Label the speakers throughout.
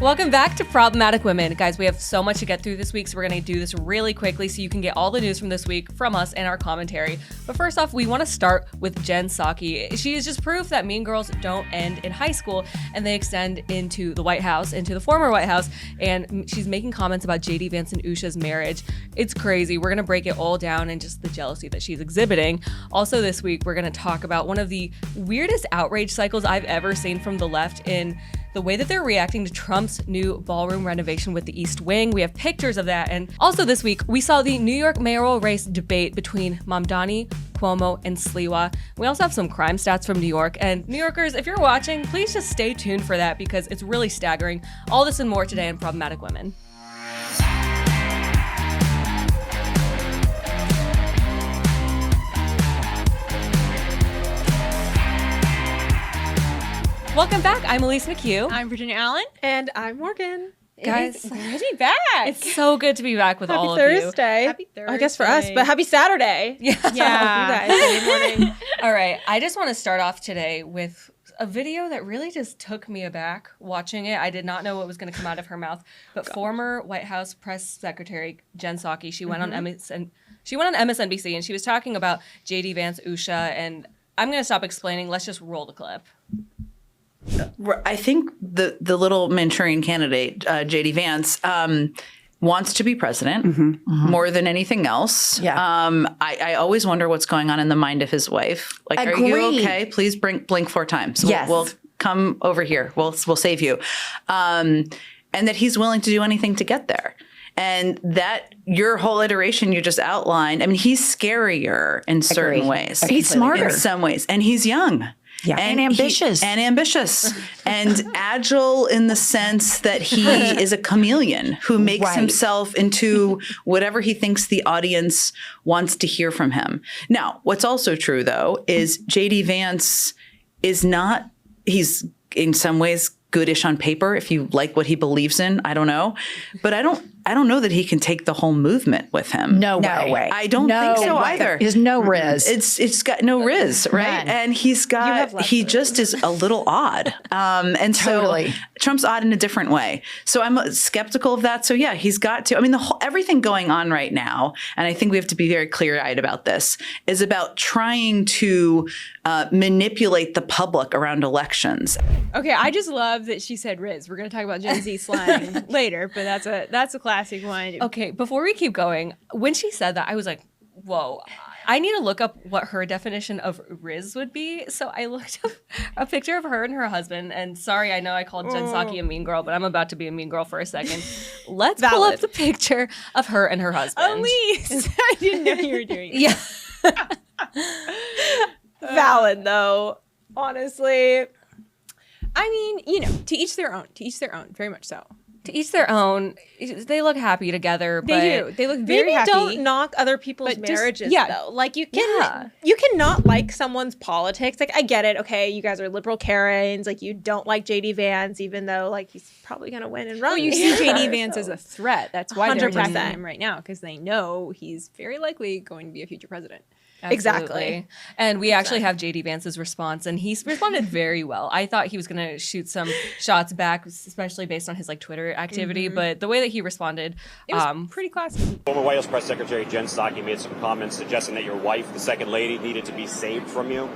Speaker 1: Welcome back to Problematic Women. Guys, we have so much to get through this week, so we're going to do this really quickly so you can get all the news from this week from us and our commentary. But first off, we want to start with Jen Psaki. She is just proof that mean girls don't end in high school and they extend into the White House, into the former White House, and she's making comments about JD Vance and Usha's marriage. It's crazy. We're going to break it all down and just the jealousy that she's exhibiting. Also this week, we're going to talk about one of the weirdest outrage cycles I've ever seen from the left in the way that they're reacting to Trump's new ballroom renovation with the East Wing. We have pictures of that. And also this week, we saw the New York mayoral race debate between Mamdani, Cuomo, and Sliwa. We also have some crime stats from New York. And New Yorkers, if you're watching, please just stay tuned for that because it's really staggering. All this and more today in Problematic Women. Welcome back. I'm Elise McHugh.
Speaker 2: I'm Virginia Allen.
Speaker 3: And I'm Morgan.
Speaker 1: Guys,
Speaker 2: good to be back.
Speaker 1: It's so good to be back with all of you.
Speaker 3: Happy Thursday. I guess for us, but happy Saturday.
Speaker 1: Yeah.
Speaker 3: You guys. Good morning.
Speaker 1: All right. I just want to start off today with a video that really just took me aback watching it. I did not know what was going to come out of her mouth. But former White House press secretary Jen Psaki, she went on MSNBC and she was talking about JD Vance, Usha, and I'm going to stop explaining. Let's just roll the clip.
Speaker 4: I think the little Manchurian candidate, JD Vance, wants to be president more than anything else.
Speaker 3: Yeah.
Speaker 4: I always wonder what's going on in the mind of his wife. Like, are you okay? Please blink 4 times.
Speaker 3: Yes.
Speaker 4: We'll come over here. We'll save you. And that he's willing to do anything to get there. And that your whole iteration you just outlined, I mean, he's scarier in certain ways.
Speaker 3: He's smarter
Speaker 4: in some ways. And he's young.
Speaker 3: Yeah. And ambitious.
Speaker 4: And agile in the sense that he is a chameleon who makes himself into whatever he thinks the audience wants to hear from him. Now, what's also true, though, is JD Vance is not, he's in some ways goodish on paper if you like what he believes in. I don't know. But I don't know that he can take the whole movement with him.
Speaker 3: No way.
Speaker 4: I don't think so either.
Speaker 3: There's no riz.
Speaker 4: It's got no riz, right?
Speaker 3: None.
Speaker 4: And he just is a little odd. And so Trump's odd in a different way. So I'm skeptical of that. So yeah, he's got to, I mean, everything going on right now, and I think we have to be very clear-eyed about this, is about trying to manipulate the public around elections.
Speaker 2: Okay, I just love that she said Riz. We're going to talk about Gen Z slang later, but that's a classic one.
Speaker 1: Okay, before we keep going, when she said that, I was like, whoa, I need to look up what her definition of Riz would be. So I looked up a picture of her and her husband. And sorry, I know I called Jen Psaki a mean girl, but I'm about to be a mean girl for a second. Let's pull up the picture of her and her husband.
Speaker 2: Elise, I didn't know you were doing it.
Speaker 1: Yeah.
Speaker 3: Valid, though. Honestly.
Speaker 2: I mean, to each their own. To each their own. Very much so.
Speaker 1: To each their own. They look happy together.
Speaker 2: They do. They look very happy.
Speaker 3: Don't knock other people's marriages, though. Like, you cannot like someone's politics. Like, I get it. Okay, you guys are liberal Karens. Like, you don't like JD Vance, even though, like, he's probably going to win and run.
Speaker 2: Well, you see JD Vance as a threat. That's why they're
Speaker 3: 100%.
Speaker 2: attacking him right now, because they know he's very likely going to be a future president.
Speaker 1: Absolutely.
Speaker 3: Exactly.
Speaker 1: And we actually have JD Vance's response, and he's responded very well. I thought he was going to shoot some shots back, especially based on his Twitter activity, but the way that he responded,
Speaker 2: it was pretty classy.
Speaker 5: Former White House Press Secretary Jen Psaki made some comments suggesting that your wife, the second lady, needed to be saved from you.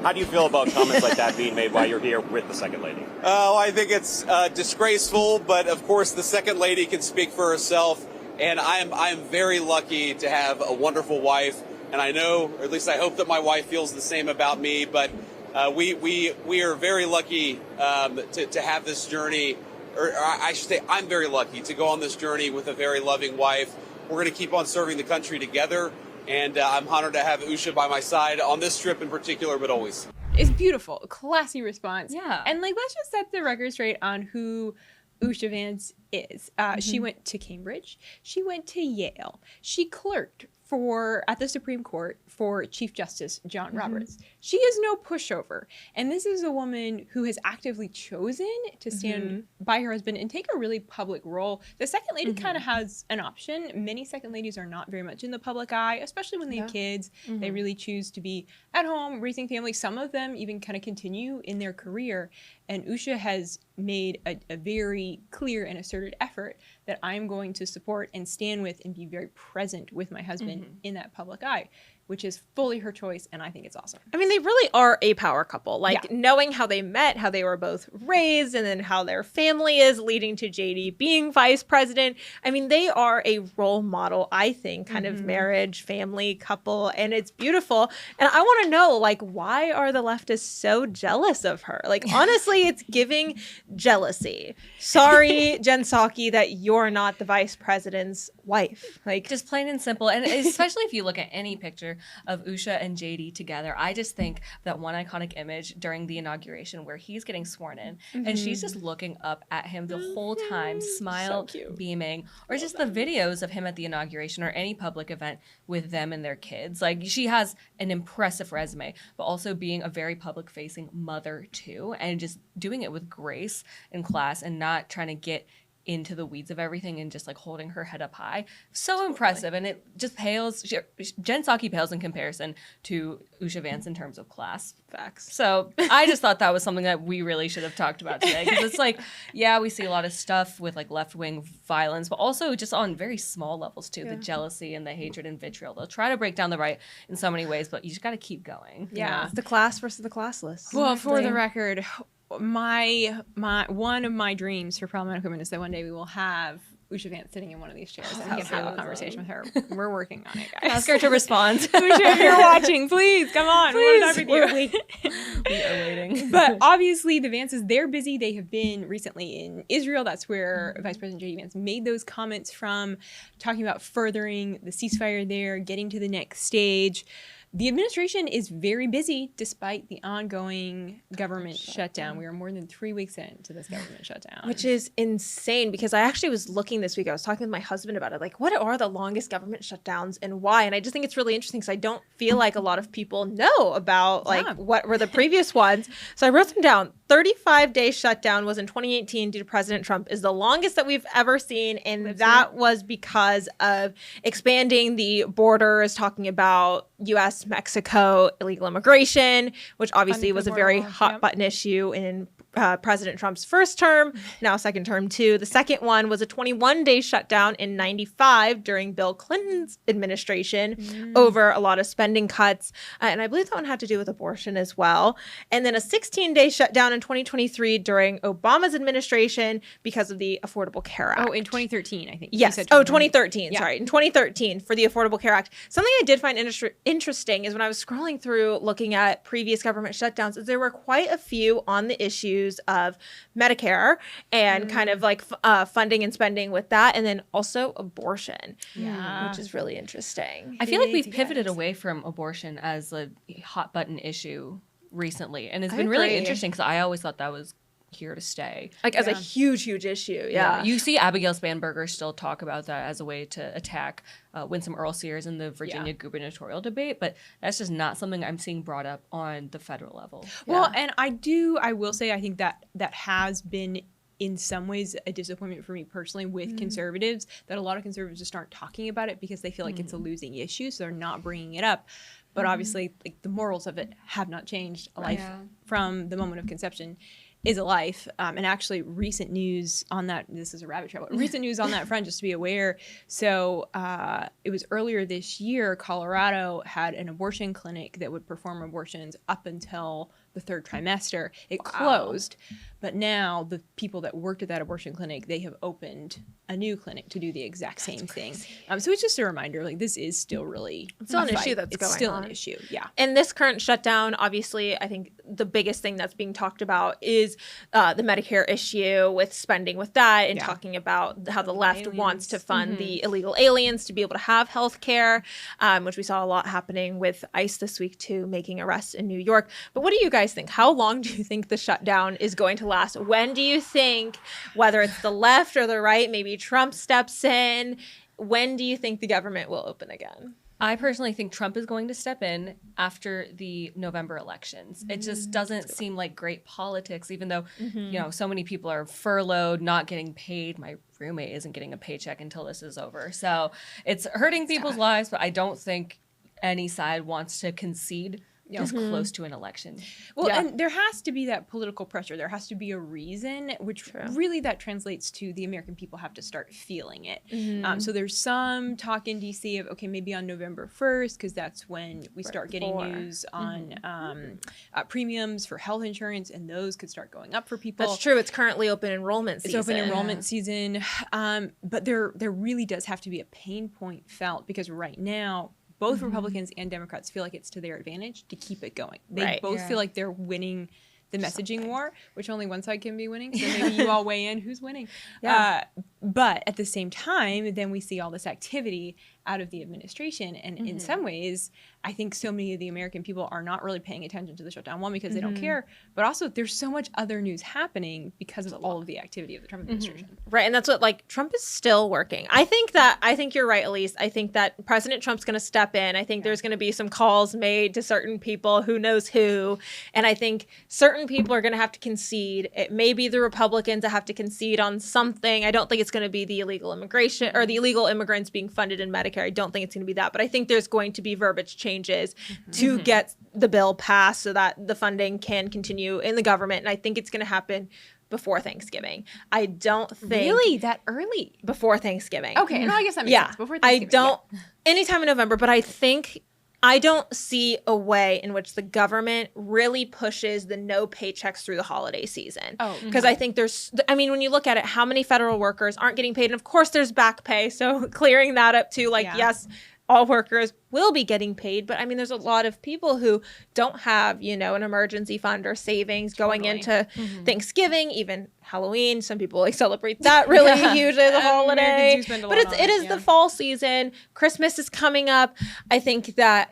Speaker 5: How do you feel about comments like that being made while you're here with the second lady?
Speaker 6: Oh, I think it's disgraceful, but of course the second lady can speak for herself, and I am very lucky to have a wonderful wife. And I know, or at least I hope that my wife feels the same about me, but we are very lucky to have this journey, or I should say I'm very lucky to go on this journey with a very loving wife. We're going to keep on serving the country together, and I'm honored to have Usha by my side on this trip in particular, but always.
Speaker 2: It's beautiful. Classy response.
Speaker 1: Yeah.
Speaker 2: And let's just set the record straight on who Usha Vance is. She went to Cambridge. She went to Yale. She clerked at the Supreme Court for Chief Justice John Roberts. She is no pushover. And this is a woman who has actively chosen to stand by her husband and take a really public role. The second lady kind of has an option. Many second ladies are not very much in the public eye, especially when they have kids. They really choose to be at home, raising families. Some of them even kind of continue in their career. And Usha has made a very clear and asserted effort that I'm going to support and stand with and be very present with my husband in that public eye, which is fully her choice, and I think it's awesome.
Speaker 3: I mean, they really are a power couple. Like, knowing how they met, how they were both raised, and then how their family is leading to JD being vice president. I mean, they are a role model, I think, kind of marriage, family, couple, and it's beautiful. And I want to know, like, why are the leftists so jealous of her? Like, honestly, it's giving jealousy. Sorry, Jen Psaki, that you're not the vice president's wife. Like,
Speaker 1: just plain and simple. And especially if you look at any picture of Usha and JD together, I just think that one iconic image during the inauguration where he's getting sworn in and she's just looking up at him the whole time, smile, beaming, or just the videos of him at the inauguration or any public event with them and their kids. Like, she has an impressive resume, but also being a very public facing mother too, and just doing it with grace and class and not trying to get into the weeds of everything and just like holding her head up high. So impressive. And it just pales, Jen Psaki pales in comparison to Usha Vance in terms of class.
Speaker 3: facts.
Speaker 1: So I just thought that was something that we really should have talked about today, because it's like, yeah, we see a lot of stuff with like left-wing violence, but also just on very small levels too, the jealousy and the hatred and vitriol. They'll try to break down the right in so many ways, but you just got to keep going.
Speaker 3: Yeah. It's the class versus the classless.
Speaker 2: Well, for the record, my one of my dreams for problematic women is that one day we will have Usha Vance sitting in one of these chairs and we can have a conversation with her. We're working on it, guys.
Speaker 1: Ask her to respond.
Speaker 2: Usha, if you're watching, please come on. We want to talk with you.
Speaker 1: We are waiting.
Speaker 2: But obviously, the Vances, they're busy. They have been recently in Israel. That's where Vice President JD Vance made those comments from, talking about furthering the ceasefire there, getting to the next stage. The administration is very busy despite the ongoing government shutdown. We are more than 3 weeks into this government shutdown.
Speaker 3: Which is insane, because I actually was looking this week. I was talking with my husband about it. Like, what are the longest government shutdowns and why? And I just think it's really interesting because I don't feel like a lot of people know about like what were the previous ones. So I wrote them down. 35-day shutdown was in 2018 due to President Trump, is the longest that we've ever seen. And that was because of expanding the borders, talking about U.S. Mexico illegal immigration, which obviously was a very hot button issue in President Trump's first term, now second term too. The second one was a 21-day shutdown in 95 during Bill Clinton's administration over a lot of spending cuts. And I believe that one had to do with abortion as well. And then a 16-day shutdown in 2023 during Obama's administration because of the Affordable Care Act.
Speaker 2: Oh, in 2013, I think.
Speaker 3: Yes. 2013. Sorry. In 2013 for the Affordable Care Act. Something I did find interesting is when I was scrolling through looking at previous government shutdowns, is there were quite a few on the issues of Medicare and kind of like funding and spending with that, and then also abortion, which is really interesting.
Speaker 1: I feel like we've pivoted away from abortion as a hot button issue recently, and it's been really interesting because I always thought that was here to stay,
Speaker 3: like as a huge issue.
Speaker 1: You see Abigail Spanberger still talk about that as a way to attack Winsome Earl-Sears in the Virginia gubernatorial debate, but that's just not something I'm seeing brought up on the federal level.
Speaker 2: Well, and I will say I think that has been in some ways a disappointment for me personally with conservatives, that a lot of conservatives just aren't talking about it because they feel like it's a losing issue, so they're not bringing it up. But obviously, like, the morals of it have not changed. A life from the moment of conception is a life. And actually, recent news on that, this is a rabbit trail, but recent news on that front, just to be aware. So it was earlier this year, Colorado had an abortion clinic that would perform abortions up until the third trimester. It closed, but now the people that worked at that abortion clinic, they have opened a new clinic to do the exact same thing. So it's just a reminder, like, this is still really
Speaker 3: still an issue that's going on.
Speaker 2: It's still an issue,
Speaker 3: And this current shutdown, obviously, I think the biggest thing that's being talked about is the Medicare issue with spending with that, and talking about how the left wants to fund the illegal aliens to be able to have health care, which we saw a lot happening with ICE this week too, making arrests in New York. But what do you guys think? How long do you think the shutdown is going to last? When do you think, whether it's the left or the right, maybe Trump steps in, when do you think the government will open again?
Speaker 1: I personally think Trump is going to step in after the November elections. It just doesn't seem like great politics, even though, you know, so many people are furloughed, not getting paid. My roommate isn't getting a paycheck until this is over. So it's hurting people's lives, but I don't think any side wants to concede this close to an election.
Speaker 2: Well, and there has to be that political pressure. There has to be a reason, which really that translates to the American people have to start feeling it. So there's some talk in DC of, okay, maybe on November 1st, because that's when we start getting news on premiums for health insurance, and those could start going up for people.
Speaker 3: That's true. It's currently open enrollment season.
Speaker 2: It's open enrollment season. But there really does have to be a pain point felt, because right now, both Republicans and Democrats feel like it's to their advantage to keep it going. They both feel like they're winning the messaging war, which only one side can be winning. So maybe you all weigh in who's winning. But at the same time, then we see all this activity out of the administration. And in some ways, I think so many of the American people are not really paying attention to the shutdown. One, because they don't care, but also there's so much other news happening because of all of the activity of the Trump administration.
Speaker 3: Right. And that's what, like, Trump is still working. I think you're right, Elise. I think that President Trump's going to step in. I think there's going to be some calls made to certain people, who knows who. And I think certain people are going to have to concede. It may be the Republicans that have to concede on something. I don't think it's going to be the illegal immigration or the illegal immigrants being funded in Medicare. I don't think it's going to be that. But I think there's going to be verbiage changes to get the bill passed so that the funding can continue in the government. And I think it's going to happen before Thanksgiving. I don't think...
Speaker 2: Really? That early?
Speaker 3: Before Thanksgiving.
Speaker 2: Okay. No, I guess that makes sense. Before Thanksgiving.
Speaker 3: I don't... Anytime in November, but I don't see a way in which the government really pushes the no paychecks through the holiday season. Because I think when you look at it, how many federal workers aren't getting paid? And of course there's back pay. So clearing that up too, yes, all workers will be getting paid. But I mean, there's a lot of people who don't have, an emergency fund or savings going into Thanksgiving, even Halloween. Some people celebrate that really huge as a holiday. But it is the fall season. Christmas is coming up. I think that,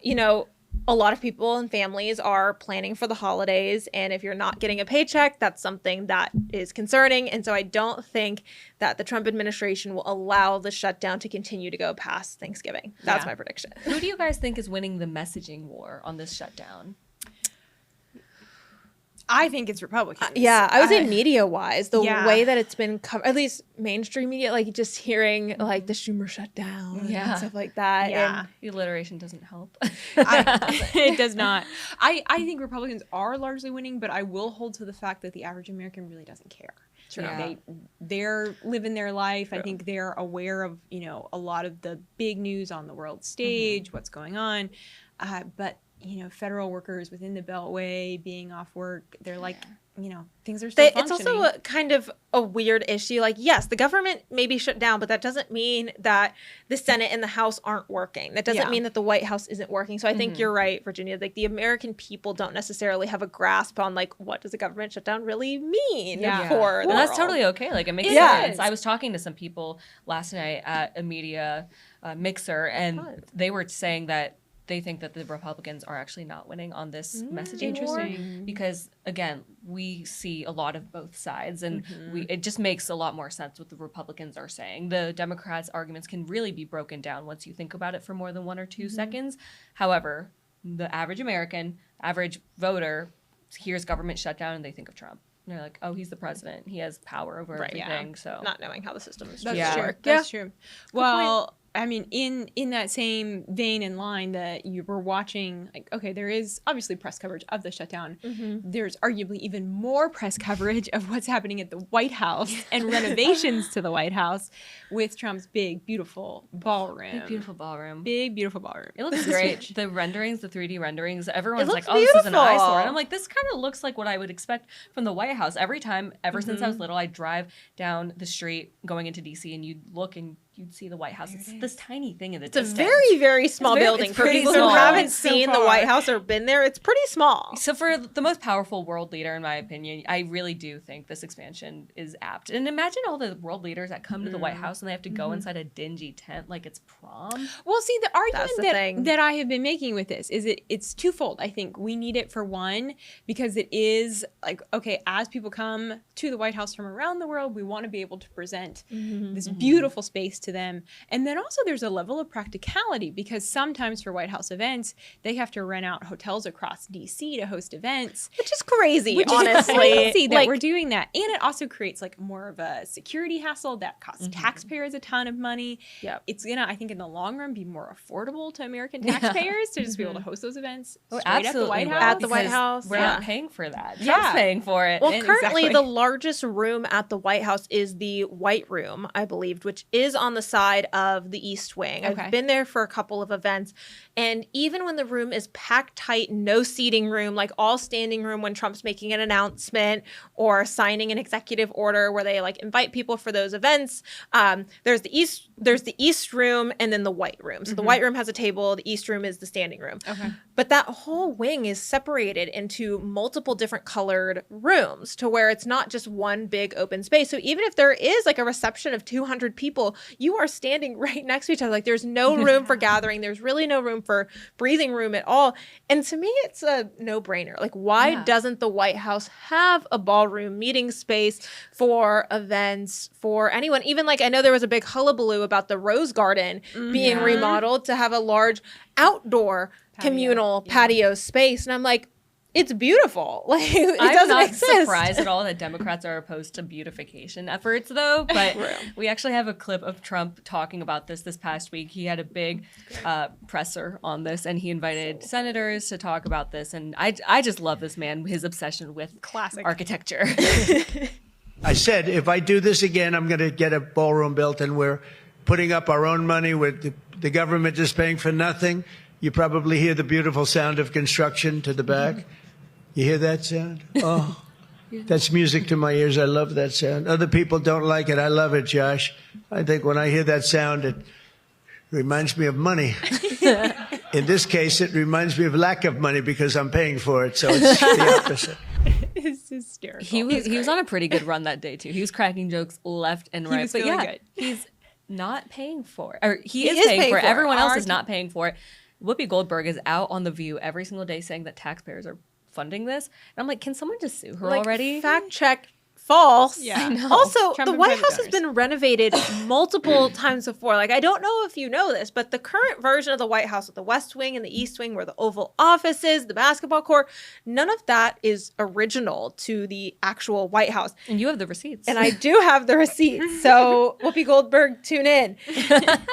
Speaker 3: a lot of people and families are planning for the holidays. And if you're not getting a paycheck, that's something that is concerning. And so I don't think that the Trump administration will allow the shutdown to continue to go past Thanksgiving. That's my prediction.
Speaker 1: Who do you guys think is winning the messaging war on this shutdown?
Speaker 2: I think it's Republicans.
Speaker 3: I would say media-wise, the way that it's been covered, at least mainstream media, just hearing the Schumer shutdown and stuff like that.
Speaker 1: Yeah, and the alliteration doesn't help.
Speaker 2: It does not. I think Republicans are largely winning, but I will hold to the fact that the average American really doesn't care.
Speaker 3: True.
Speaker 2: They're living their life. True. I think they're aware of, a lot of the big news on the world stage, what's going on. But federal workers within the Beltway being off work, they're things are still functioning.
Speaker 3: It's also a kind of a weird issue. Yes, the government may be shut down, but that doesn't mean that the Senate and the House aren't working. That doesn't mean that the White House isn't working. So I think you're right, Virginia. The American people don't necessarily have a grasp on what does a government shutdown really mean for the world.
Speaker 1: That's totally okay. It makes sense. I was talking to some people last night at a media mixer, and they were saying that they think that the Republicans are actually not winning on this messaging war because, again, we see a lot of both sides, and it just makes a lot more sense what the Republicans are saying. The Democrats' arguments can really be broken down once you think about it for more than 1 or 2 seconds. However, the average American, average voter hears government shutdown and they think of Trump. And they're like, oh, he's the president. He has power over everything. So
Speaker 3: not knowing how the system is
Speaker 2: work. That's true. Well, in that same vein and line that you were watching, there is obviously press coverage of the shutdown. There's arguably even more press coverage of what's happening at the White House and renovations to the White House with Trump's big, beautiful ballroom.
Speaker 1: Big, beautiful ballroom.
Speaker 2: Big, beautiful ballroom.
Speaker 1: It looks great. The renderings, the 3D renderings, everyone's like, oh, this is an eyesore. And I'm like, this kind of looks like what I would expect from the White House. Every time, ever since I was little, I'd drive down the street going into D.C. and you'd look and you'd see the White House. It's this tiny thing in the distance.
Speaker 3: It's a very, very small building. For people who haven't seen the White House or been there, it's pretty small.
Speaker 1: So for the most powerful world leader, in my opinion, I really do think this expansion is apt. And imagine all the world leaders that come to the White House and they have to go inside a dingy tent like it's prom.
Speaker 2: Well, see, the argument that I have been making with this is it's twofold. I think we need it for one, because it is as people come to the White House from around the world, we want to be able to present this beautiful space to them. And then also there's a level of practicality because sometimes for White House events, they have to rent out hotels across DC to host events.
Speaker 3: Which is crazy,
Speaker 2: Which
Speaker 3: honestly.
Speaker 2: is crazy that we're doing that. And it also creates like more of a security hassle that costs taxpayers a ton of money.
Speaker 3: Yep.
Speaker 2: It's going to, I think in the long run, be more affordable to American taxpayers to just be able to host those events straight at the White House.
Speaker 3: At the White House.
Speaker 1: We're not paying for that.
Speaker 2: Yeah.
Speaker 1: Trump's paying for it.
Speaker 3: Well,
Speaker 2: And
Speaker 3: currently
Speaker 2: exactly.
Speaker 3: the largest room at the White House is the White Room, I believe, which is on the side of the East Wing.
Speaker 2: Okay.
Speaker 3: I've been there for a couple of events, and even when the room is packed tight, no seating room, like all standing room when Trump's making an announcement or signing an executive order where they like invite people for those events, there's the East Room and then the White Room. So the White Room has a table, the East Room is the standing room.
Speaker 2: Okay.
Speaker 3: But that whole wing is separated into multiple different colored rooms to where it's not just one big open space. So even if there is like a reception of 200 people, you are standing right next to each other. Like there's no room for gathering. There's really no room for breathing room at all. And to me, it's a no-brainer. Like why doesn't the White House have a ballroom meeting space for events, for anyone? Even like I know there was a big hullabaloo about the Rose Garden being remodeled to have a large outdoor communal patio space. And I'm like, it's beautiful. Like it doesn't
Speaker 1: I'm not
Speaker 3: exist.
Speaker 1: surprised at all that Democrats are opposed to beautification efforts, though. But we actually have a clip of Trump talking about this past week. He had a big presser on this, and he invited senators to talk about this. And I just love this man, his obsession with
Speaker 2: Classic
Speaker 1: architecture.
Speaker 7: I said, if I do this again, I'm going to get a ballroom built, and we're putting up our own money with the government just paying for nothing. You probably hear the beautiful sound of construction to the back. You hear that sound? Oh, that's music to my ears. I love that sound. Other people don't like it. I love it, Josh. I think when I hear that sound, it reminds me of money. In this case, it reminds me of lack of money because I'm paying for it. So it's the opposite.
Speaker 2: It's hysterical.
Speaker 1: He was on a pretty good run that day, too. He was cracking jokes left and right.
Speaker 2: was
Speaker 1: But
Speaker 2: feeling
Speaker 1: yeah,
Speaker 2: good.
Speaker 1: he's not paying for it. Or he is paying for it. Everyone else is not paying for it. Whoopi Goldberg is out on The View every single day saying that taxpayers are funding this. And I'm like, can someone just sue her already?
Speaker 3: Fact check. False.
Speaker 2: Yeah. I know.
Speaker 3: Also,
Speaker 2: Trump
Speaker 3: the
Speaker 2: and
Speaker 3: White
Speaker 2: private
Speaker 3: House has
Speaker 2: donors.
Speaker 3: been renovated multiple times before. Like, I don't know if you know this, but the current version of the White House with the West Wing and the East Wing, where the Oval Office is, the basketball court, none of that is original to the actual White House.
Speaker 1: And you have the receipts.
Speaker 3: And I do have the receipts. So, Whoopi Goldberg, tune in.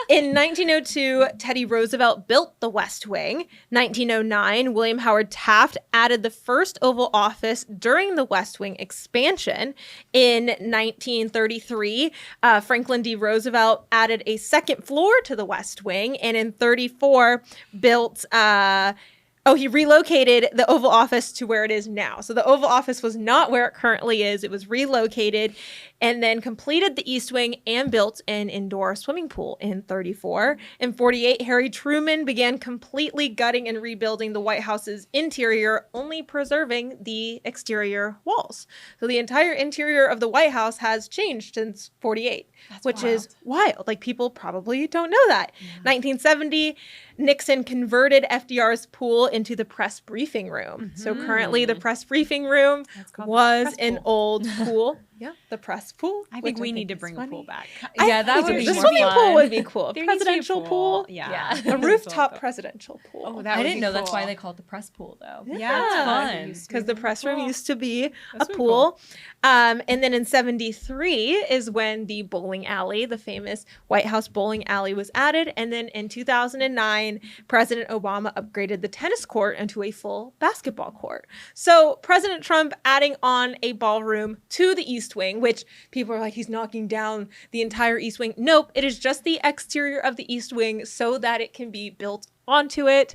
Speaker 3: In 1902, Teddy Roosevelt built the West Wing. 1909, William Howard Taft added the first Oval Office during the West Wing expansion. In 1933, Franklin D. Roosevelt added a second floor to the West Wing, and in 34 built he relocated the Oval Office to where it is now. So the Oval Office was not where it currently is. It was relocated and then completed the East Wing and built an indoor swimming pool in 34. In 48, Harry Truman began completely gutting and rebuilding the White House's interior, only preserving the exterior walls. So the entire interior of the White House has changed since 48, which is wild. Like, people probably don't know that. 1970, Nixon converted FDR's pool into the press briefing room. So currently the press briefing room was an old pool. Yeah, the press pool.
Speaker 2: I think we need to bring a pool back.
Speaker 1: Yeah, that would be
Speaker 3: The
Speaker 1: more
Speaker 3: swimming
Speaker 1: fun.
Speaker 3: pool would be cool.
Speaker 2: There needs to be a
Speaker 3: Presidential pool.
Speaker 2: Yeah.
Speaker 3: A rooftop presidential pool.
Speaker 2: Oh, that
Speaker 1: I
Speaker 2: would
Speaker 1: didn't
Speaker 2: be
Speaker 1: know that's why
Speaker 2: cool.
Speaker 1: they call it the press pool, though.
Speaker 2: Yeah,
Speaker 1: That's fun.
Speaker 3: Because the press room used to be a
Speaker 2: really
Speaker 3: pool. And then in 73 is when the bowling alley, the famous White House bowling alley, was added. And then in 2009, President Obama upgraded the tennis court into a full basketball court. So President Trump adding on a ballroom to the East Wing, which people are like, he's knocking down the entire East Wing. Nope, it is just the exterior of the East Wing so that it can be built onto it.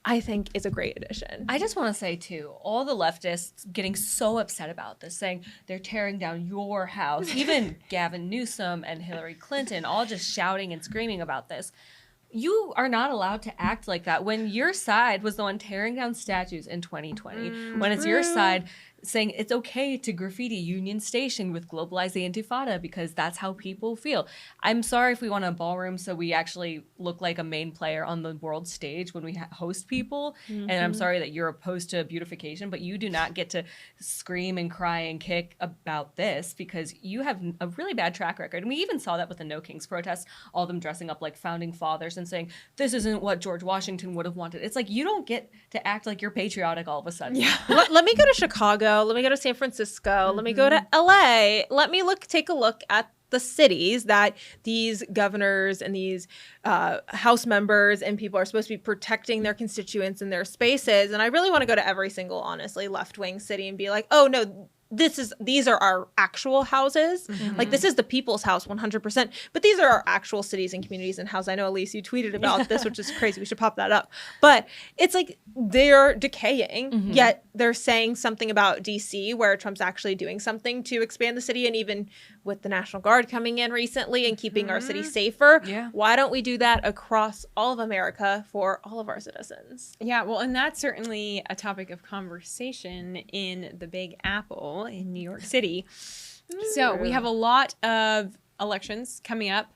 Speaker 3: I think is a great addition.
Speaker 1: I just want to say, too, all the leftists getting so upset about this, saying they're tearing down your house, even Gavin Newsom and Hillary Clinton, all just shouting and screaming about this. You are not allowed to act like that when your side was the one tearing down statues in 2020, when it's your side saying it's okay to graffiti Union Station with Globalize the Intifada because that's how people feel. I'm sorry if we want a ballroom so we actually look like a main player on the world stage when we host people. And I'm sorry that you're opposed to beautification, but you do not get to scream and cry and kick about this because you have a really bad track record. And we even saw that with the No Kings protests, all of them dressing up like founding fathers and saying, this isn't what George Washington would have wanted. It's like, you don't get to act like you're patriotic all of a sudden.
Speaker 3: Yeah. let me go to Chicago. Let me go to San Francisco. Let me go to LA. Let me take a look at the cities that these governors and these House members and people are supposed to be protecting their constituents and their spaces. And I really want to go to every single, honestly, left-wing city and be like, oh, no, these are our actual houses. Like, this is the people's house 100%. But these are our actual cities and communities and houses. I know, Elise, you tweeted about this, which is crazy. We should pop that up. But it's like they're decaying, yet they're saying something about D.C. where Trump's actually doing something to expand the city. And even with the National Guard coming in recently and keeping our city safer, why don't we do that across all of America for all of our citizens?
Speaker 2: Yeah, well, and that's certainly a topic of conversation in the Big Apple in New York City. So we have a lot of elections coming up.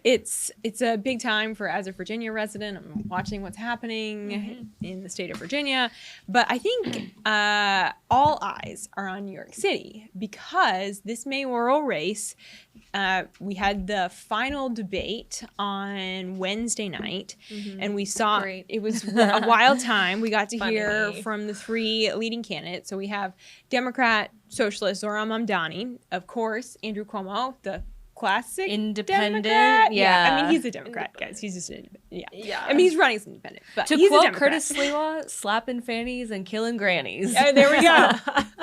Speaker 2: It's a big time for, as a Virginia resident, I'm watching what's happening in the state of Virginia. But I think all eyes are on New York City because this mayoral race, we had the final debate on Wednesday night, and we saw it was a wild time. We got to hear from the three leading candidates. So we have Democrat Socialist Zohran Mamdani, of course, Andrew Cuomo, the classic
Speaker 1: independent.
Speaker 2: Democrat. I mean, he's a Democrat, guys. He's just an independent. I mean, he's running as independent, but
Speaker 1: to
Speaker 2: he's
Speaker 1: quote
Speaker 2: a Democrat.
Speaker 1: Curtis Sliwa, slapping fannies and killing grannies.
Speaker 2: There we go.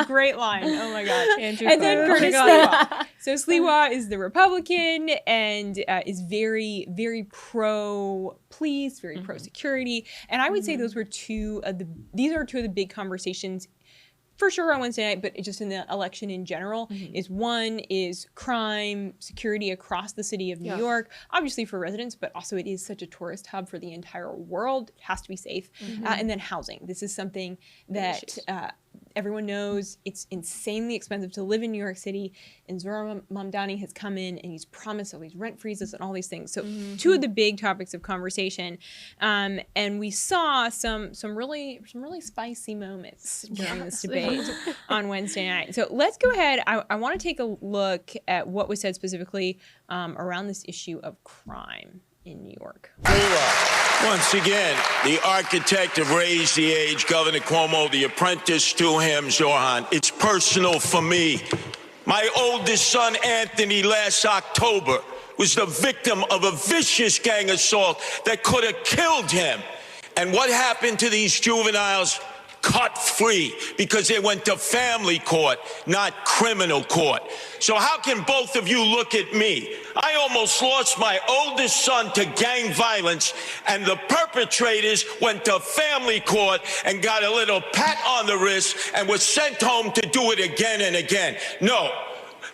Speaker 2: Great line. Oh my gosh. And then Curtis Sliwa. So Sliwa is the Republican and is very, very pro-police, very pro-security. And I would say these are two of the big conversations for sure on Wednesday night, but just in the election in general, is one is crime, security across the city of New York, obviously for residents, but also it is such a tourist hub for the entire world. It has to be safe. And then housing. This is something that everyone knows. It's insanely expensive to live in New York City, and Zohran Mamdani has come in and he's promised all these rent freezes and all these things. So two of the big topics of conversation, and we saw some really spicy moments during this debate on Wednesday night. So let's go ahead. I want to take a look at what was said specifically around this issue of crime in New York.
Speaker 8: Once again, the architect of Raise the Age, Governor Cuomo, the apprentice to him, Zohran. It's personal for me. My oldest son, Anthony, last October was the victim of a vicious gang assault that could have killed him. And what happened to these juveniles? Cut free, because they went to family court, not criminal court. So how can both of you look at me? I almost lost my oldest son to gang violence, and the perpetrators went to family court and got a little pat on the wrist and was sent home to do it again and again. No.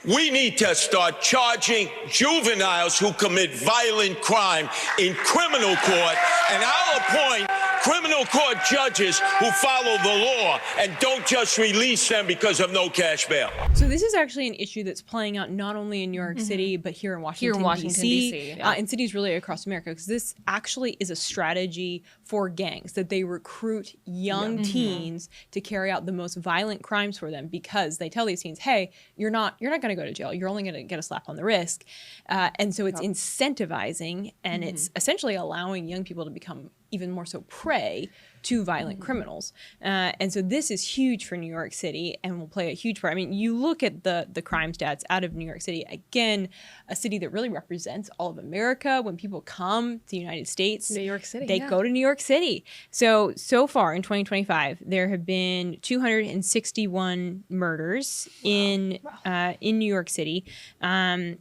Speaker 8: We need to start charging juveniles who commit violent crime in criminal court, and I'll appoint criminal court judges who follow the law and don't just release them because of no cash bail.
Speaker 2: So this is actually an issue that's playing out not only in New York City, but here in Washington, D.C. And cities really across America, because this actually is a strategy for gangs, that they recruit young teens to carry out the most violent crimes for them, because they tell these teens, hey, you're not going to go to jail. You're only going to get a slap on the wrist. And so it's incentivizing, and it's essentially allowing young people to become even more so prey to violent criminals. And so this is huge for New York City and will play a huge part. I mean, you look at the crime stats out of New York City, again, a city that really represents all of America. When people come to the United States,
Speaker 3: New York City,
Speaker 2: they go to New York City. So far in 2025, there have been 261 murders in New York City. And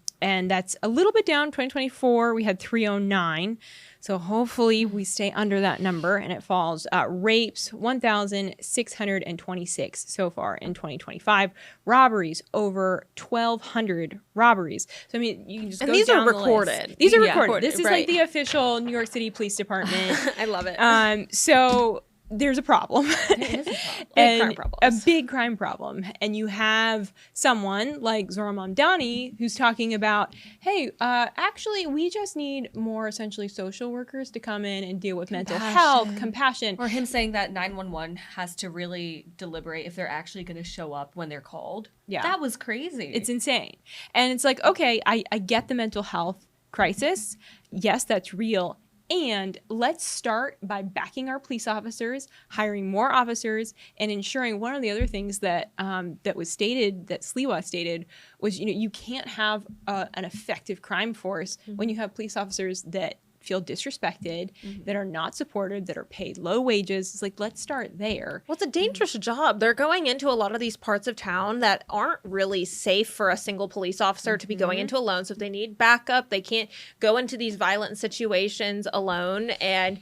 Speaker 2: that's a little bit down. 2024, we had 309. So hopefully we stay under that number and it falls. Rapes, 1,626 so far in 2025. Robberies, over 1,200 robberies. So I mean, you can just go
Speaker 3: these
Speaker 2: down
Speaker 3: are
Speaker 2: the
Speaker 3: recorded.
Speaker 2: List. These are recorded. This is like the official New York City Police Department.
Speaker 3: I love it.
Speaker 2: So there's a problem.
Speaker 1: There is a problem.
Speaker 3: Big crime
Speaker 2: A
Speaker 3: problems.
Speaker 2: big crime problem. And you have someone like Zohran Mamdani who's talking about, hey, actually, we just need more essentially social workers to come in and deal with mental health, compassion.
Speaker 1: Or him saying that 911 has to really deliberate if they're actually going to show up when they're called.
Speaker 2: Yeah.
Speaker 1: That was crazy.
Speaker 2: It's insane. And it's like, okay, I get the mental health crisis. Yes, that's real. And let's start by backing our police officers, hiring more officers, and ensuring one of the other things that that was stated, that Sliwa stated, was, you can't have an effective crime force when you have police officers that feel disrespected, that are not supported, that are paid low wages. It's like, let's start there.
Speaker 3: Well, it's a dangerous job. They're going into a lot of these parts of town that aren't really safe for a single police officer to be going into alone. So if they need backup, they can't go into these violent situations alone and,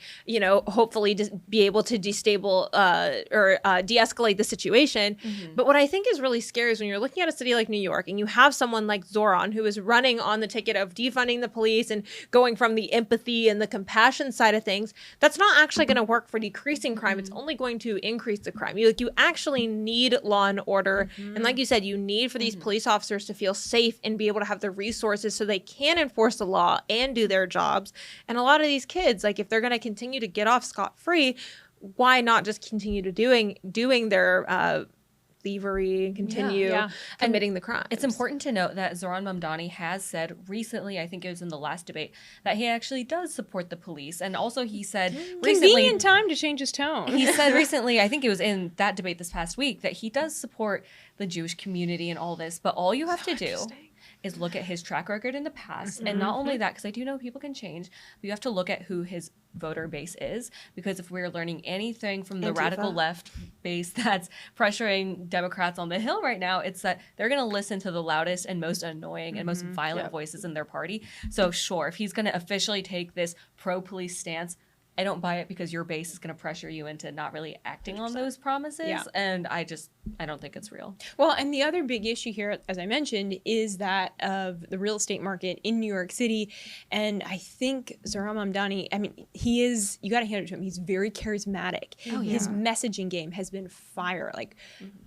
Speaker 3: hopefully be able to de-escalate the situation. But what I think is really scary is when you're looking at a city like New York and you have someone like Zohran who is running on the ticket of defunding the police and going from the empathy and the compassion side of things, that's not actually going to work for decreasing crime. It's only going to increase the crime. You actually need law and order. And like you said, you need for these police officers to feel safe and be able to have the resources so they can enforce the law and do their jobs. And a lot of these kids, like if they're going to continue to get off scot-free, why not just continue to doing their thievery and continue committing the crime?
Speaker 1: It's important to note that Zohran Mamdani has said recently, I think it was in the last debate, that he actually does support the police. And also he said recently...
Speaker 2: Convenient time to change his tone.
Speaker 1: He said recently, I think it was in that debate this past week, that he does support the Jewish community and all this. But all you have to do is look at his track record in the past. And not only that, because I do know people can change, but you have to look at who his voter base is. Because if we're learning anything from the radical left base that's pressuring Democrats on the Hill right now, it's that they're going to listen to the loudest and most annoying and most violent voices in their party. So sure, if he's going to officially take this pro-police stance, I don't buy it because your base is going to pressure you into not really acting on those promises.
Speaker 2: Yeah.
Speaker 1: And I don't think it's real.
Speaker 2: Well, and the other big issue here, as I mentioned, is that of the real estate market in New York City. And I think Zohran Mamdani, you got to hand it to him. He's very charismatic. His messaging game has been fire. Like,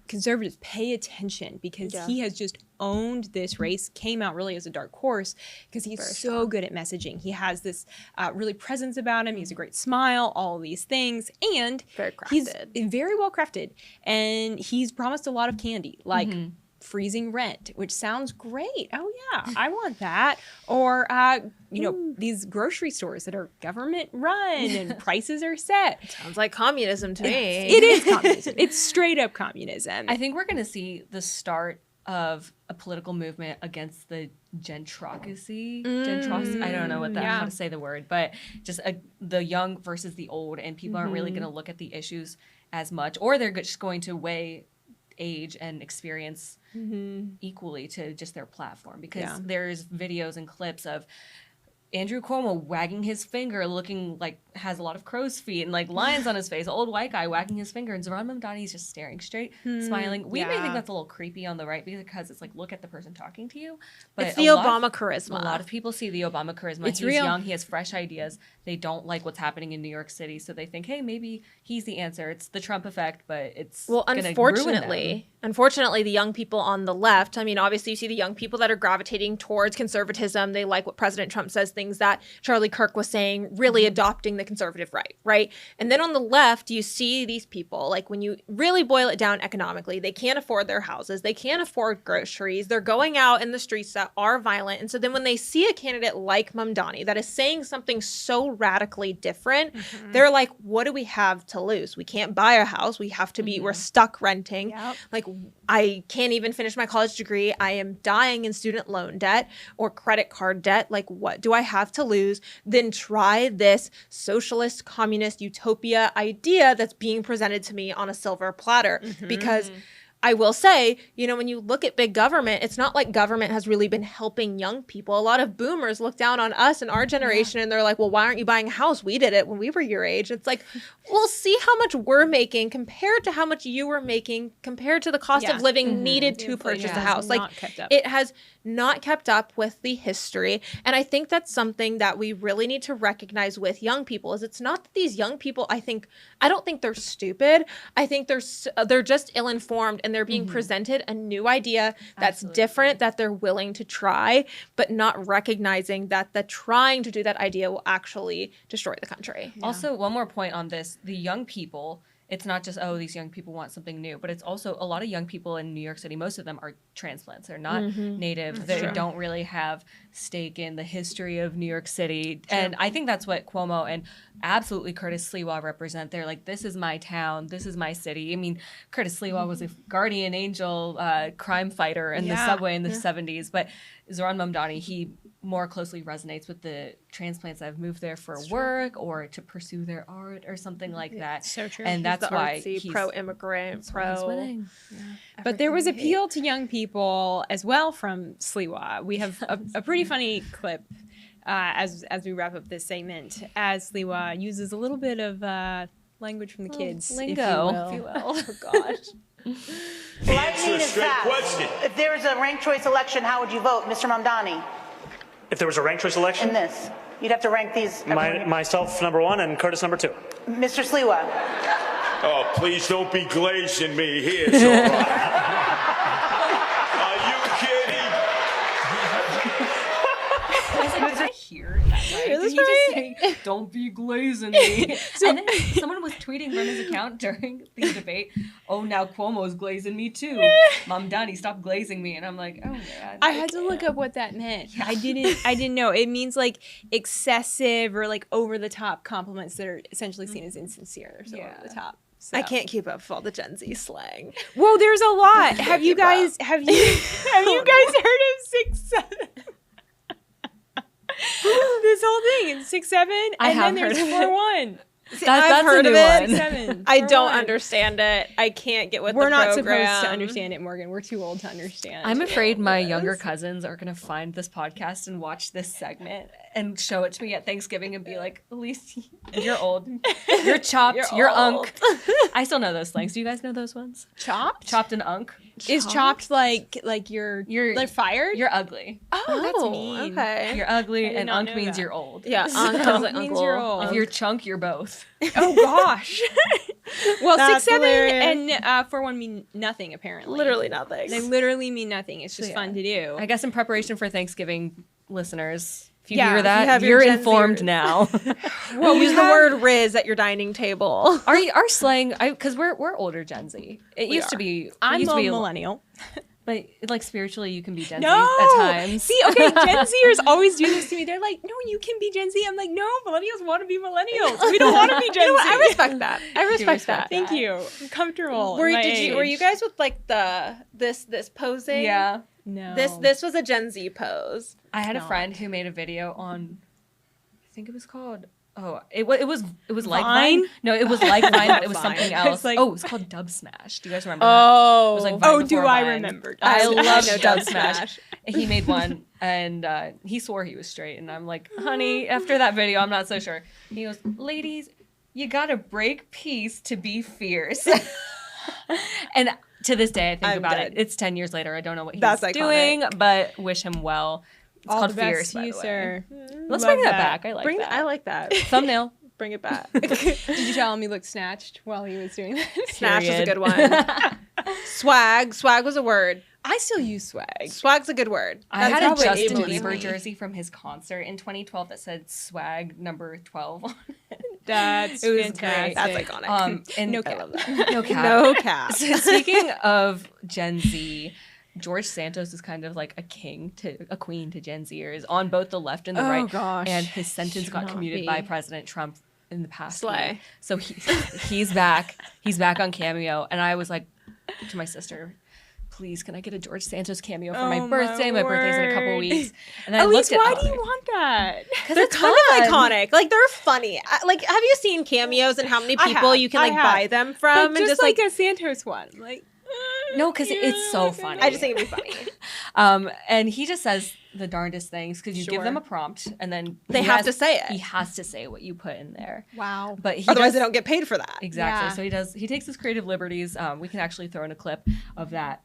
Speaker 2: conservatives, pay attention because he has just owned this race, came out really as a dark horse because he's so good at messaging. He has this really presence about him. He has a great smile, all of these things. And he's very well crafted. And he's promised a lot of candy, like freezing rent, which sounds great. Oh, yeah, I want that. Or, these grocery stores that are government run and prices are set.
Speaker 3: Sounds like communism to me.
Speaker 2: It is communism. It's straight up communism.
Speaker 1: I think we're going to see the start of a political movement against the gentrocracy. I don't know how to say the word, but just the young versus the old, and people aren't really going to look at the issues as much, or they're just going to weigh age and experience equally to just their platform, because there's videos and clips of Andrew Cuomo wagging his finger, looking like has a lot of crow's feet and like lines on his face, old white guy wagging his finger, and Zohran Mamdani is just staring straight, smiling. We may think that's a little creepy on the right because it's like, look at the person talking to you. But
Speaker 3: it's the Obama charisma.
Speaker 1: A lot of people see the Obama charisma.
Speaker 2: He's
Speaker 1: real. Young, he has fresh ideas. They don't like what's happening in New York City, so they think, hey, maybe he's the answer. It's the Trump effect, but it's
Speaker 3: Unfortunately, the young people on the left, obviously you see the young people that are gravitating towards conservatism. They like what President Trump says, things that Charlie Kirk was saying, really adopting the conservative right? And then on the left, you see these people, like when you really boil it down economically, they can't afford their houses. They can't afford groceries. They're going out in the streets that are violent. And so then when they see a candidate like Mamdani that is saying something so radically different, they're like, what do we have to lose? We can't buy a house. We have to be, we're stuck renting. Like, I can't even finish my college degree. I am dying in student loan debt or credit card debt. Like, what do I have to lose? Then try this socialist, communist utopia idea that's being presented to me on a silver platter. Because I will say, when you look at big government, it's not like government has really been helping young people. A lot of boomers look down on us and our generation and they're like, well, why aren't you buying a house? We did it when we were your age. It's like, well, see how much we're making compared to how much you were making compared to the cost of living needed to purchase a house. Like, it has not kept up with the history. And I think that's something that we really need to recognize with young people is it's not that these young people, I don't think they're stupid. I think they're just ill-informed and they're being presented a new idea that's different that they're willing to try, but not recognizing that the trying to do that idea will actually destroy the country.
Speaker 1: Yeah. Also, one more point on this, the young people, it's not just, these young people want something new, but it's also a lot of young people in New York City. Most of them are transplants. They're not native. They don't really have stake in the history of New York City. True. And I think that's what Cuomo and absolutely Curtis Sliwa represent. They're like, this is my town. This is my city. I mean, Curtis Sliwa was a guardian angel crime fighter in the subway in the 70s. But Zohran Mamdani, he more closely resonates with the transplants that have moved there for work or to pursue their art or something like that.
Speaker 2: So true.
Speaker 1: And that's why
Speaker 3: he's pro-immigrant,
Speaker 1: he's winning.
Speaker 2: But there was appeal to young people as well from Sliwa. We have a pretty funny clip as we wrap up this segment, as Sliwa uses a little bit of language from the kids,
Speaker 1: lingo,
Speaker 2: if you will.
Speaker 3: Oh gosh.
Speaker 9: Well, I need is fast. If there was a ranked choice election, how would you vote, Mr. Mamdani?
Speaker 10: If there was a ranked choice election?
Speaker 9: In this. You'd have to rank these.
Speaker 10: Myself number 1 and Curtis number 2.
Speaker 9: Mr. Sliwa.
Speaker 8: Oh, please don't be glazing me here, Zohran. Are you kidding?
Speaker 1: I hear that, right? Did he just say, don't be glazing me? And then someone was tweeting from his account during the debate, oh, now Cuomo's glazing me too. Mamdani, stop glazing me. And I'm like, oh, man.
Speaker 2: I had to look up what that meant. Yeah. I didn't know. It means like excessive or like over the top compliments that are essentially seen as insincere. So over the top. So.
Speaker 3: I can't keep up with all the Gen Z slang.
Speaker 2: Whoa, there's a lot. Have you guys heard of 6'7"? This whole thing, it's 6'7", and then there's 4'1".
Speaker 3: I've heard of it.
Speaker 2: 7,
Speaker 3: I don't understand it. I can't get with the program.
Speaker 2: We're not supposed to understand it, Morgan. We're too old to understand.
Speaker 1: I'm afraid my younger cousins are going to find this podcast and watch this segment and show it to me at Thanksgiving and be like, Elise, you're old. You're chopped. You're unk. I still know those slangs. Do you guys know those ones?
Speaker 2: Chopped?
Speaker 1: Chopped and unk.
Speaker 2: Is chopped like you're like fired?
Speaker 1: You're ugly.
Speaker 2: Oh, that's mean.
Speaker 3: Okay.
Speaker 1: You're ugly, and unk means you're old.
Speaker 3: Yeah, unk means you're old.
Speaker 1: If you're chunk, you're both.
Speaker 2: Oh gosh. Well,
Speaker 3: That's
Speaker 2: 6'7"
Speaker 3: hilarious.
Speaker 2: and 4'1" mean nothing apparently.
Speaker 3: Literally nothing.
Speaker 2: They literally mean nothing. It's just fun to do.
Speaker 1: I guess in preparation for Thanksgiving, listeners, if you
Speaker 2: Yeah,
Speaker 1: hear
Speaker 2: if
Speaker 1: that,
Speaker 3: you
Speaker 1: you're
Speaker 3: Gen
Speaker 1: informed
Speaker 3: Zers.
Speaker 1: now.
Speaker 3: Well, use the word "riz" at your dining table.
Speaker 1: Our slang, because we're older Gen Z. It used to be.
Speaker 2: I'm
Speaker 1: used
Speaker 2: a
Speaker 1: to be
Speaker 2: millennial.
Speaker 1: But like spiritually, you can be Gen Z
Speaker 2: No,
Speaker 1: at times.
Speaker 2: See, okay, Gen Zers always do this to me. They're like, "No, you can be Gen Z." I'm like, "No, millennials want to be millennials. We don't want to be Gen Z."
Speaker 3: I respect that. I respect that.
Speaker 2: Thank you. I'm comfortable.
Speaker 3: Were
Speaker 2: in my
Speaker 3: you
Speaker 2: age.
Speaker 3: guys with like this posing?
Speaker 1: Yeah.
Speaker 2: No.
Speaker 3: This was a Gen Z pose.
Speaker 1: I had a friend who made a video on, I think it was called. Oh, it was like Vine? No, it was like Vine, but it was something else.
Speaker 2: Like,
Speaker 1: it was called Dub Smash. Do you guys remember
Speaker 2: that?
Speaker 1: It was like Vine
Speaker 2: do
Speaker 1: before
Speaker 2: I
Speaker 1: Vine.
Speaker 2: remember?
Speaker 1: I love
Speaker 3: know
Speaker 1: Dub
Speaker 3: Dub
Speaker 1: Smash.
Speaker 3: Smash.
Speaker 1: He made one, and he swore he was straight, and I'm like, honey, after that video, I'm not so sure. He goes, ladies, you gotta break peace to be fierce. And to this day, I think
Speaker 3: I'm
Speaker 1: about
Speaker 3: dead.
Speaker 1: it. It's 10 years later. I don't know what he's
Speaker 3: That's
Speaker 1: doing, but wish him well. It's
Speaker 2: All
Speaker 1: called
Speaker 2: the best
Speaker 1: Fierce,
Speaker 2: to
Speaker 1: by
Speaker 2: you,
Speaker 1: the way.
Speaker 2: sir.
Speaker 1: Let's
Speaker 2: Love
Speaker 1: bring that
Speaker 2: that.
Speaker 1: back. I like that.
Speaker 3: I like that.
Speaker 1: Thumbnail.
Speaker 3: Bring it back.
Speaker 2: Did you tell him he looked snatched while he was doing that?
Speaker 3: Snatch is a
Speaker 1: Period.
Speaker 3: good one. Swag was a word.
Speaker 2: I still use swag.
Speaker 3: Swag's a good word.
Speaker 1: I
Speaker 3: That's
Speaker 1: had a
Speaker 3: probably
Speaker 1: Justin
Speaker 3: ableist
Speaker 1: Bieber
Speaker 3: me.
Speaker 1: jersey from his concert in 2012 that said swag number 12 on it.
Speaker 2: That's
Speaker 1: It was
Speaker 2: fantastic.
Speaker 1: great.
Speaker 3: That's iconic.
Speaker 1: And
Speaker 2: No
Speaker 3: I
Speaker 2: cap.
Speaker 3: love that.
Speaker 1: No cap.
Speaker 3: No cap.
Speaker 1: So speaking of Gen Z, George Santos is kind of like a queen to Gen Zers on both the left and the right.
Speaker 2: Gosh.
Speaker 1: And his sentence
Speaker 2: Should
Speaker 1: got
Speaker 2: not
Speaker 1: commuted
Speaker 2: be.
Speaker 1: by President Trump in the past
Speaker 3: Slay.
Speaker 1: week. So he's back. He's back on Cameo. And I was like to my sister, please, can I get a George Santos cameo for my birthday? My birthday's in a couple
Speaker 2: word.
Speaker 1: weeks. And then
Speaker 2: Elise,
Speaker 1: I looked
Speaker 2: why
Speaker 1: at
Speaker 2: do you want that?
Speaker 3: They're kind of iconic. Like they're funny. Like, have you seen cameos and how many people you can like buy them from?
Speaker 2: But
Speaker 3: And
Speaker 2: just like a Santos one. Like,
Speaker 1: No, because it's so funny.
Speaker 3: I just think it'd be funny.
Speaker 1: And he just says the darndest things because you give them a prompt and then
Speaker 3: They have to say it.
Speaker 1: He has to say what you put in there.
Speaker 2: wow.
Speaker 1: But
Speaker 3: Otherwise, they don't get paid for that.
Speaker 1: Exactly.
Speaker 2: Yeah.
Speaker 1: So he takes his creative liberties. We can actually throw in a clip of that,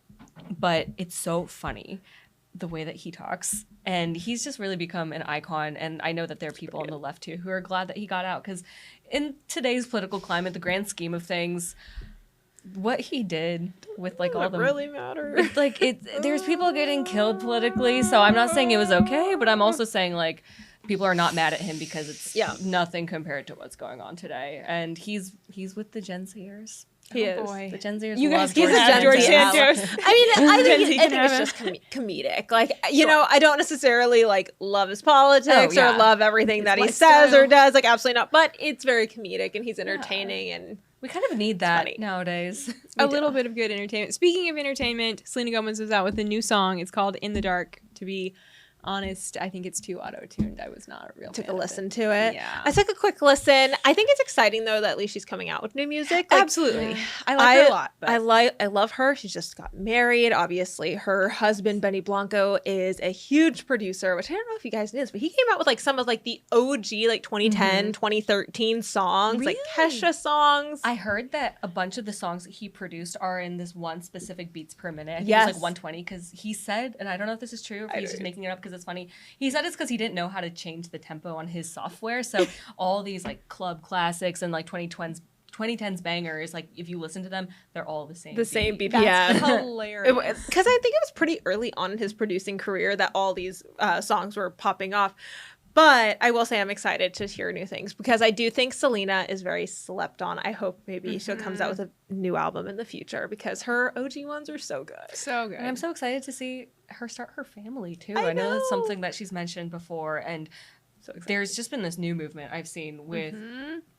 Speaker 1: but it's so funny. the way that he talks, and he's just really become an icon. And I know that there are people on the left too who are glad that he got out, because in today's political climate, the grand scheme of things, what he did with like all the
Speaker 3: really matter.
Speaker 1: Like there's people getting killed politically, so I'm not saying it was okay, but I'm also saying like people are not mad at him because it's nothing compared to what's going on today. And he's with the Gen Zers.
Speaker 3: He is.
Speaker 2: Boy.
Speaker 1: The Gen Zers.
Speaker 2: You guys
Speaker 1: love
Speaker 2: can have George Santos.
Speaker 3: I think it's just comedic. Like, you know, I don't necessarily like love his politics or love everything that he says or does. Like, absolutely not. But it's very comedic and he's entertaining and
Speaker 1: we kind of need that nowadays.
Speaker 2: A little bit of good entertainment. Speaking of entertainment, Selena Gomez was out with a new song. It's called In the Dark. To be honest, I think it's too auto-tuned. I was not a real
Speaker 3: took
Speaker 2: fan
Speaker 3: a listen to it.
Speaker 2: Yeah.
Speaker 3: I took a quick listen. I think it's exciting though that at least she's coming out with new music. Like,
Speaker 2: absolutely. I like her a lot. But
Speaker 3: I love her. She just got married. Obviously, her husband Benny Blanco is a huge producer, which I don't know if you guys knew this, but he came out with like some of like the OG like 2010, 2013 songs, like Kesha songs.
Speaker 1: I heard that a bunch of the songs that he produced are in this one specific beats per minute. I think it's like 120, because he said, and I don't know if this is true, if he's just making it up because it's funny. He said it's because he didn't know how to change the tempo on his software. So all these like club classics and like 2010s bangers, like if you listen to them, they're all the same.
Speaker 3: Same BPM.
Speaker 2: that's hilarious.
Speaker 3: Because I think it was pretty early on in his producing career that all these songs were popping off. But I will say I'm excited to hear new things because I do think Selena is very slept on. I hope maybe she comes out with a new album in the future because her OG ones are so good.
Speaker 2: So good.
Speaker 1: And I'm so excited to see her start her family too. I know that's something that she's mentioned before. And there's just been this new movement I've seen with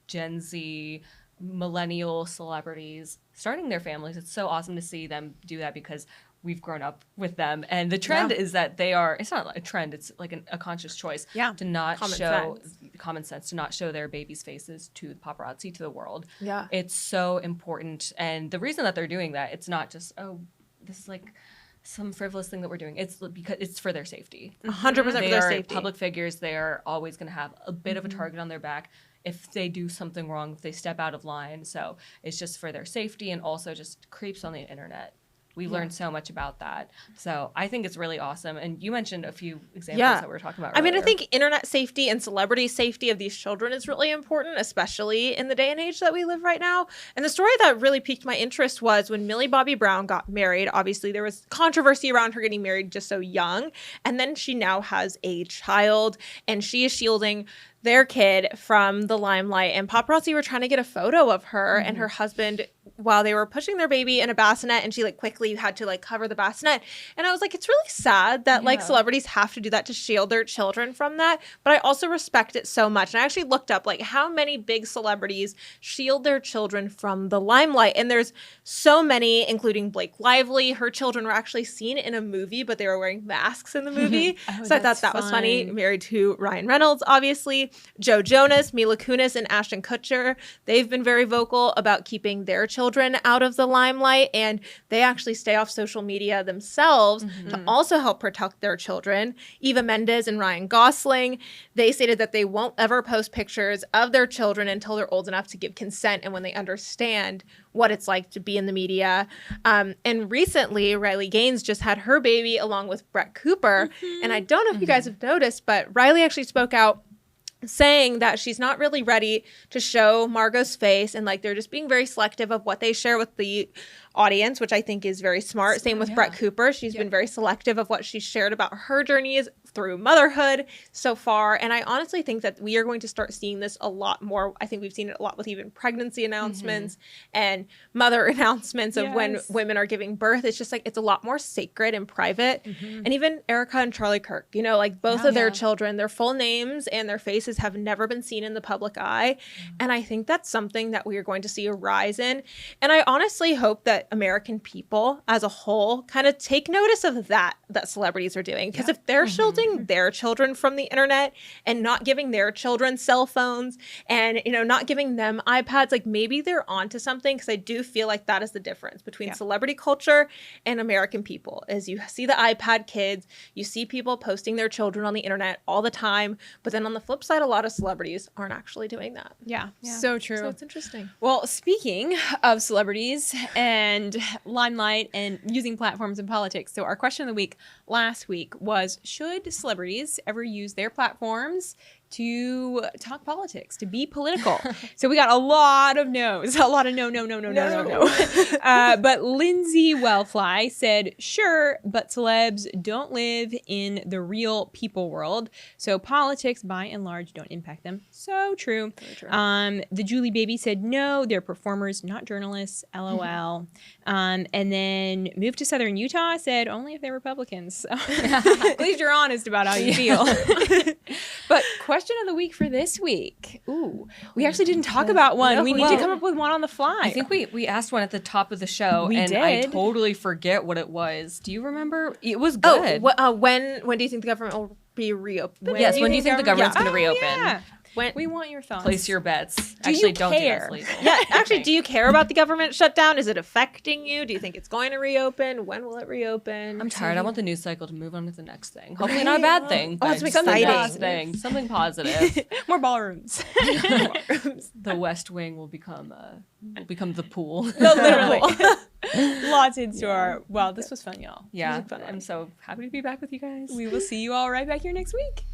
Speaker 1: Gen Z, millennial celebrities starting their families. It's so awesome to see them do that because we've grown up with them, and the trend is that they are, it's not a trend, it's like a conscious choice to not common sense, to not show their babies' faces to the paparazzi, to the world. It's so important, and the reason that they're doing that, it's not just, oh, this is like some frivolous thing that we're doing. It's because it's for their safety.
Speaker 3: 100% for their safety.
Speaker 1: Public figures, they are always going to have a bit of a target on their back if they do something wrong, if they step out of line. So it's just for their safety, and also just creeps on the internet. We learned so much about that. So I think it's really awesome. And you mentioned a few examples that we were talking about earlier.
Speaker 3: I mean, I think internet safety and celebrity safety of these children is really important, especially in the day and age that we live right now. And the story that really piqued my interest was when Millie Bobby Brown got married. Obviously, there was controversy around her getting married just so young. And then she now has a child, and she is shielding their kid from the limelight. And paparazzi were trying to get a photo of her and her husband while they were pushing their baby in a bassinet, and she like quickly had to like cover the bassinet. And I was like, it's really sad that like celebrities have to do that to shield their children from that. But I also respect it so much. And I actually looked up like how many big celebrities shield their children from the limelight. And there's so many, including Blake Lively. Her children were actually seen in a movie, but they were wearing masks in the movie. So I thought that was funny. Married to Ryan Reynolds, obviously. Joe Jonas, Mila Kunis, and Ashton Kutcher. They've been very vocal about keeping their children out of the limelight, and they actually stay off social media themselves to also help protect their children. Eva Mendes and Ryan Gosling, they stated that they won't ever post pictures of their children until they're old enough to give consent and when they understand what it's like to be in the media. And recently, Riley Gaines just had her baby along with Brett Cooper. And I don't know if you guys have noticed, but Riley actually spoke out saying that she's not really ready to show Margot's face, and like they're just being very selective of what they share with the audience, which I think is very smart. Same with Brett Cooper. She's been very selective of what she's shared about her journeys through motherhood so far. And I honestly think that we are going to start seeing this a lot more. I think we've seen it a lot with even pregnancy announcements and mother announcements of when women are giving birth. It's just like, it's a lot more sacred and private. And even Erica and Charlie Kirk, you know, like both of their children, their full names and their faces have never been seen in the public eye. And I think that's something that we are going to see a rise in. And I honestly hope that American people as a whole kind of take notice of that celebrities are doing. Because if they're shielding shielding their children from the internet and not giving their children cell phones and, not giving them iPads. Like maybe they're onto something, because I do feel like that is the difference between celebrity culture and American people. Is you see the iPad kids, you see people posting their children on the internet all the time, but then on the flip side, a lot of celebrities aren't actually doing that.
Speaker 2: Yeah, so true.
Speaker 3: So it's interesting.
Speaker 2: Well, speaking of celebrities and limelight and using platforms in politics, so our question of the week last week was, should celebrities ever use their platforms to talk politics, to be political? So we got a lot of no's, a lot of no. But Lindsay Wellfly said, sure, but celebs don't live in the real people world, so politics by and large don't impact them. So true. The Julie Baby said, no, they're performers, not journalists, LOL. And then Moved to Southern Utah said, only if they're Republicans. So at least you're honest about how you feel. But question of the week for this week. Ooh, we actually didn't talk about one. We need to come up with one on the fly.
Speaker 1: I think we asked one at the top of the show, I totally forget what it was. Do you remember? It was good.
Speaker 3: When do you think the government will be reopened?
Speaker 1: When do you think the government's going to reopen?
Speaker 2: Yeah. We want your thoughts.
Speaker 1: Place your bets.
Speaker 2: Don't do that,
Speaker 1: Sleazel.
Speaker 3: Yeah, actually, do you care about the government shutdown? Is it affecting you? Do you think it's going to reopen? When will it reopen?
Speaker 1: I'm tired. I want the news cycle to move on to the next thing. Hopefully not a bad thing.
Speaker 3: Oh, that's
Speaker 1: something
Speaker 3: exciting.
Speaker 1: Something positive.
Speaker 2: More ballrooms.
Speaker 1: The West Wing will become the pool.
Speaker 2: Literally. Lots in store. Well, this was fun, y'all.
Speaker 1: Yeah. I'm so happy to be back with you guys.
Speaker 2: We will see you all right back here next week.